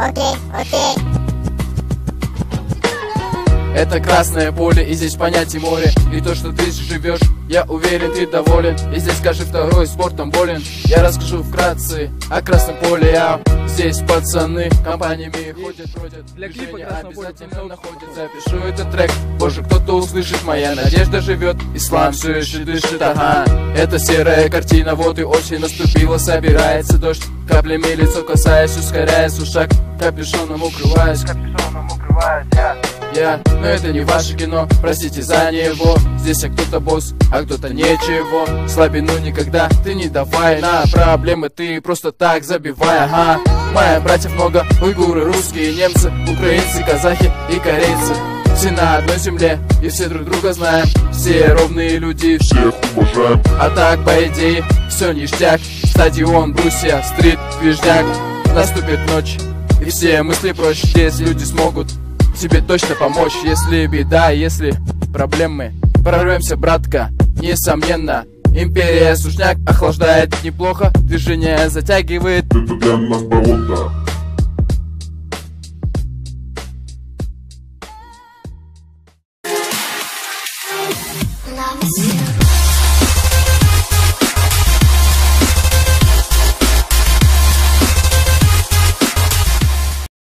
окей. Это красное поле, и здесь понятие море. И то, что ты живешь, я уверен, ты доволен. И здесь каждый второй спортом болен. Я расскажу вкратце о красном поле. Здесь пацаны компаниями ходят, Для клипа движение «Красного поля» обязательно находят. Запишу этот трек, позже кто-то услышит. Моя надежда живет, ислам все еще дышит, ага. Это серая картина, вот и осень наступила. Собирается дождь, каплями лицо касаясь, ускоряясь шаг, капюшоном укрываясь я. Но это не ваше кино, простите за него. Здесь кто-то босс, а кто-то ничего. Слабину никогда ты не давай, на проблемы ты просто так забивай, ага. Моих братьев много, уйгуры, русские, немцы, украинцы, казахи и корейцы. Все на одной земле, и все друг друга знаем. Все ровные люди, всех уважаем. А так, по идее, все ништяк. Стадион, брусья, стрит, движняк. Наступит ночь, и все мысли прочь. Здесь люди смогут тебе точно помочь. Если беда, если проблемы, прорвемся, братка, несомненно. Империя сушняк охлаждает неплохо, движение затягивает. Это для нас болото. Love is you.